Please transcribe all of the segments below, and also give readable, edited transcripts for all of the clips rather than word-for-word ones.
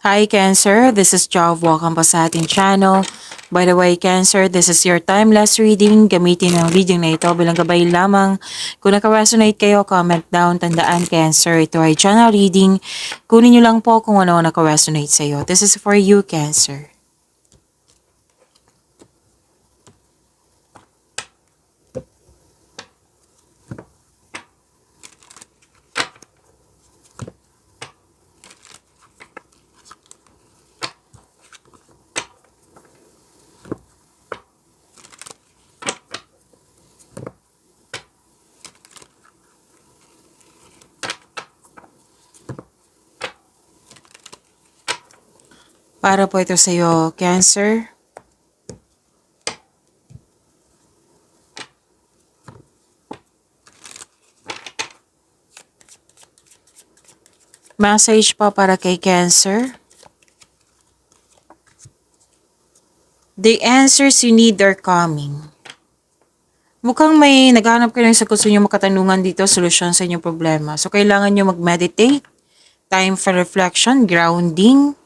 Hi Cancer, this is Job. Welcome po sa ating channel. By the way, Cancer, this is your timeless reading. Gamitin ang reading na ito bilang gabay lamang. Kung naka-resonate kayo, comment down. Tandaan, Cancer, ito ay channel reading. Kunin nyo lang po kung ano naka-resonate sa iyo. This is for you, Cancer. Para po ito sa iyo, Cancer. Message pa para kay Cancer. The answers you need are coming. Mukhang may naghahanap kayo ng sagot sa inyong makatanungan dito, solusyon sa inyong problema. So, kailangan nyo mag-meditate, time for reflection, grounding,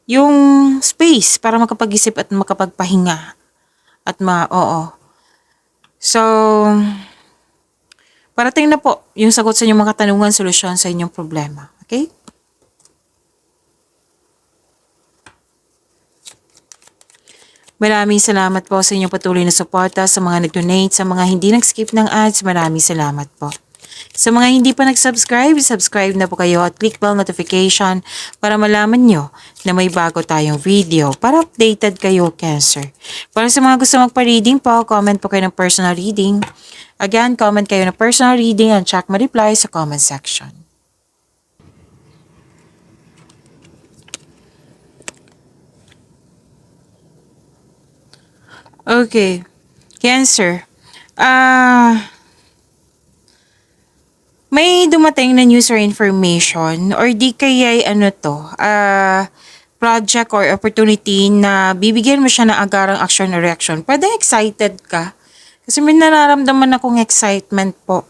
yung space para makapag-isip at makapagpahinga. At oo. So, parating na po yung sagot sa inyong mga katanungan, solusyon sa inyong problema. Okay? Maraming salamat po sa inyong patuloy na suporta, sa mga nag-donate, sa mga hindi nag-skip ng ads, maraming salamat po. Sa mga hindi pa nag-subscribe, subscribe na po kayo at click bell notification para malaman nyo na may bago tayong video para updated kayo, Cancer. Para sa mga gusto magpa-reading po, comment po kayo ng personal reading. Again, comment kayo ng personal reading and check my reply sa comment section. Okay, Cancer. May dumating na news or information or di kaya project or opportunity na bibigyan mo siya ng agarang action or reaction. Pwede excited ka. Kasi may nararamdaman akong excitement po,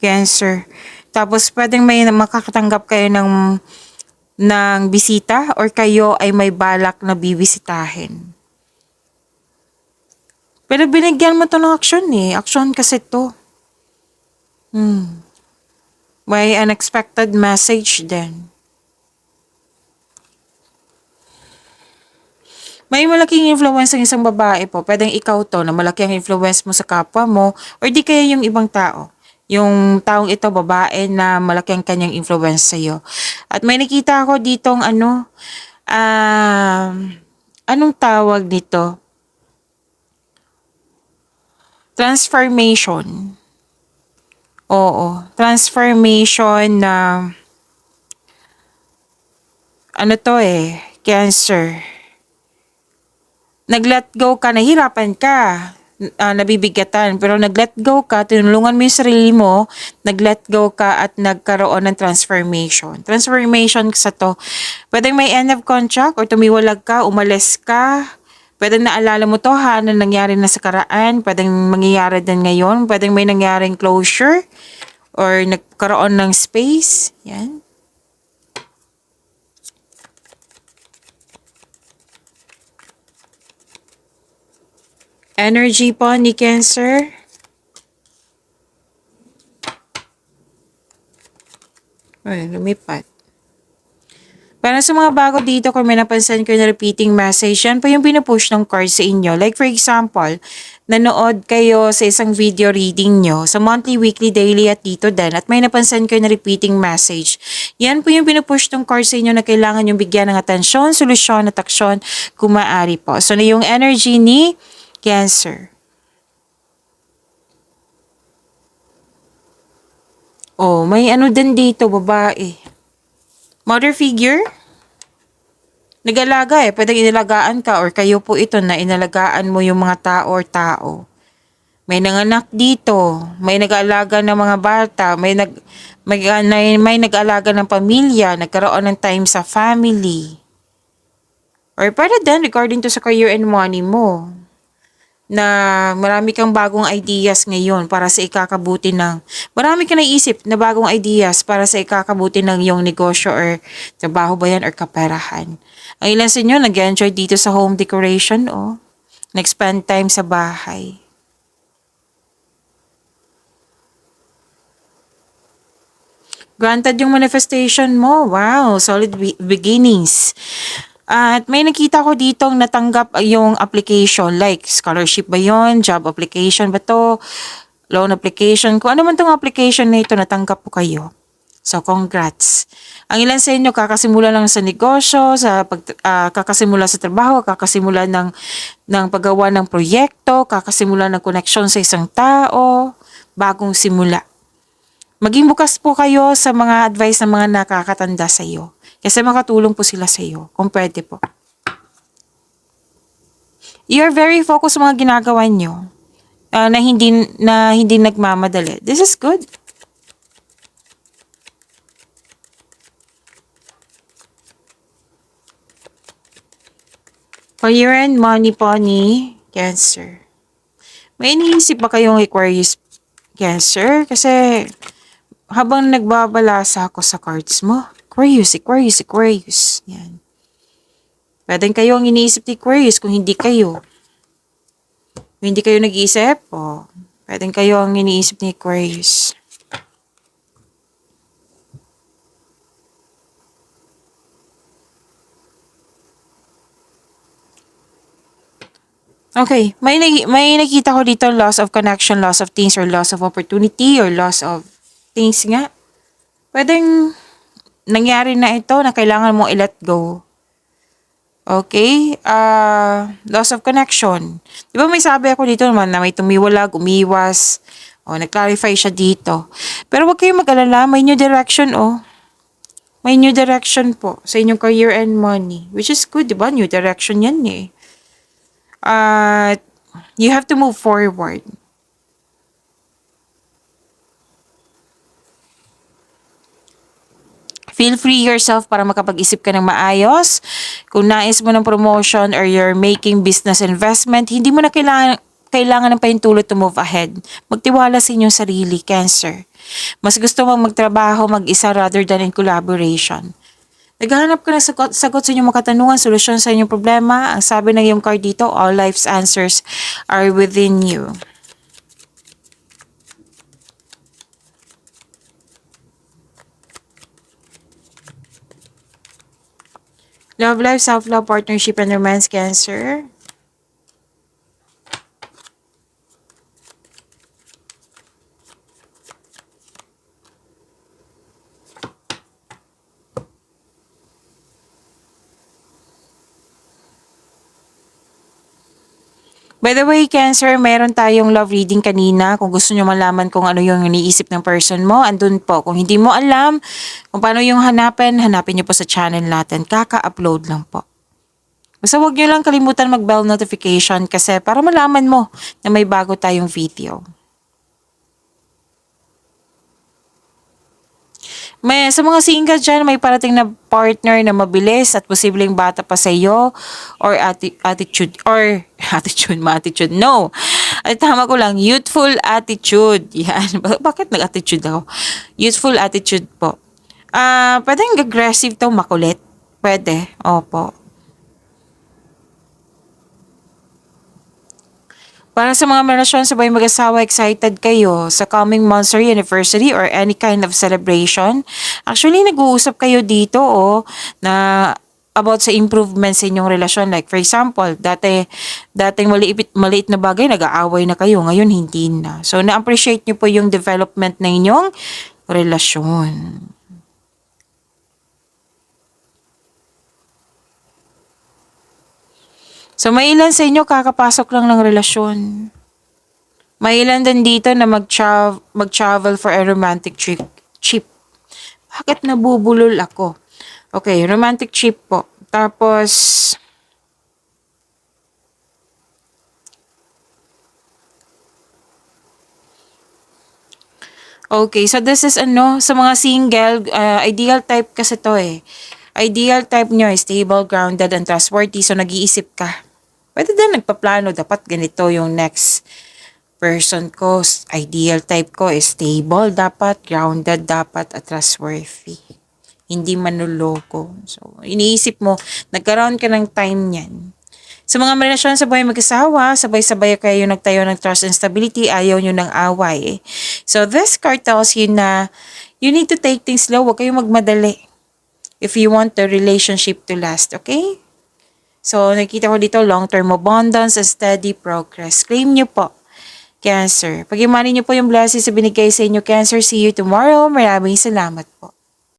Cancer. Tapos pwedeng may makakatanggap kayo ng bisita or kayo ay may balak na bibisitahin. Pero binigyan mo to ng action eh. Action kasi to. May unexpected message din. May malaking influence ng isang babae po. Pwedeng ikaw to na malaki ang influence mo sa kapwa mo or di kaya yung ibang tao. Yung taong ito, babae na malaki ang kanyang influence sa'yo. At may nakita ako ditong anong tawag nito? Transformation. Oo, transformation na Cancer. Nag-let go ka, nahirapan ka, nabibigatan, pero nag-let go ka, tinulungan mo yung sarili mo, nag-let go ka at nagkaroon ng transformation. Transformation sa to. Pwedeng may end of contract or tumiwalag ka, umalis ka, pwedeng naalala mo to na nangyari na sa karaan, pwedeng mangyayari din ngayon, pwedeng may nangyaring closure or nagkaroon ng space. Yan. Energy po ni Cancer. Ay, lumipat. Para sa mga bago dito, kung may napansin ko na repeating message, yan po yung pinupush ng card sa inyo. Like for example, nanood kayo sa isang video reading nyo sa monthly, weekly, daily at dito din at may napansin kayo na repeating message. Yan po yung pinupush ng card sa inyo na kailangan yung bigyan ng atensyon, solusyon at aksyon kung maaari po. So na yung energy ni Cancer. Oh, may din dito, babae. Mother figure? Nag-alaga pwedeng inalagaan ka or kayo po ito na inalagaan mo yung mga tao or tao. May nanganak dito, may nag-aalaga ng mga bata, may nag-aalaga ng pamilya, nagkaroon ng time sa family. Or para din, regarding to sa career and money mo. na marami kang bagong ideas ngayon para sa ikakabuti ng, marami ka naisip na bagong ideas para sa ikakabuti ng iyong negosyo or trabaho ba yan or kaperahan. Ang ilan sa inyo nag-enjoy dito sa home decoration nag-spend time sa bahay. Granted yung manifestation mo. Wow, solid beginnings. At may nakita ko ditong natanggap yung application, like scholarship ba yon, job application ba to, loan application, kung ano man tong application na ito, natanggap po kayo. So, congrats. Ang ilan sa inyo, kakasimula lang sa negosyo, kakasimula sa trabaho, kakasimula ng paggawa ng proyekto, kakasimula ng koneksyon sa isang tao, bagong simula. Maging bukas po kayo sa mga advice ng mga nakakatanda sa iyo. Kasi makatulong po sila sa iyo, kung pwede po. You're very focused sa mga ginagawa nyo na hindi nagmamadali. This is good. For year-end money po ni Cancer. May iniisip ba kayong Aquarius Cancer? Kasi habang nagbabalasa ako sa cards mo, Aquarius. Yan. Pwedeng kayo ang iniisip ni Aquarius kung hindi kayo. Kung hindi kayo nag-iisip, pwedeng kayo ang iniisip ni Aquarius. Okay, may nakita ko dito loss of connection, loss of things, or loss of opportunity, or loss of things nga. Pwedeng nangyari na ito na kailangan mong i-let go. Okay? Loss of connection. Di ba may sabi ako dito naman na may tumiwalag, umiwas. Nag-clarify siya dito. Pero huwag kayong mag-alala, may new direction May new direction po sa inyong career and money. Which is good, di ba? New direction yan eh. You have to move forward. Feel free yourself para makapag-isip ka ng maayos. Kung nais mo ng promotion or you're making business investment, hindi mo na kailangan ng pahintulot to move ahead. Magtiwala sa inyong sarili, Cancer. Mas gusto mong magtrabaho mag-isa rather than in collaboration. Naghahanap ka ng sagot sa inyong mga katanungan, solusyon sa inyong problema. Ang sabi ng iyong card dito, all life's answers are within you. Love life, self-love, partnership, and romance, Cancer. By the way, Cancer, meron tayong love reading kanina. Kung gusto nyo malaman kung ano yung iniisip ng person mo, andun po. Kung hindi mo alam kung paano yung hanapin nyo po sa channel natin. Kaka-upload lang po. Basta huwag nyo lang kalimutan mag-bell notification kasi para malaman mo na may bago tayong video. Sa mga single dyan, may parating na partner na mabilis at posibleng bata pa sa iyo or attitude, no. At tama ko lang, youthful attitude. Yan. Bakit nag-attitude ako? Youthful attitude po. Pwedeng aggressive to, makulit. Pwede, opo. Para sa mga relasyon sabay mag-asawa, excited kayo sa coming months or anniversary or any kind of celebration. Actually, nag-uusap kayo dito na about sa improvement sa inyong relasyon. Like for example, dating maliit na bagay, nag-aaway na kayo. Ngayon, hindi na. So, na-appreciate nyo po yung development ng inyong relasyon. So, may ilan sa inyo kakapasok lang ng relasyon. May ilan din dito na mag-travel for a romantic trip. Bakit nabubulol ako? Okay, romantic trip po. Tapos, okay, so this is sa mga single, ideal type kasi to eh. Ideal type nyo is stable, grounded, and trustworthy. So, nag-iisip ka. Pwede din nagpaplano, dapat ganito yung next person ko, ideal type ko is stable, dapat grounded, dapat at trustworthy. Hindi manloloko. So, iniisip mo, nagkaroon ka ng time niyan. Sa mga relasyon sa buhay mag-asawa, sabay-sabay kayo nagtayo ng trust and stability, ayaw nyo ng away. So, this card tells you na you need to take things slow, huwag kayong magmadali if you want the relationship to last, okay? So, nakikita ko dito, long-term abundance and steady progress. Claim nyo po, Cancer. Pag-imanin nyo po yung blessings na binigay sa inyo, Cancer. See you tomorrow. Maraming salamat po.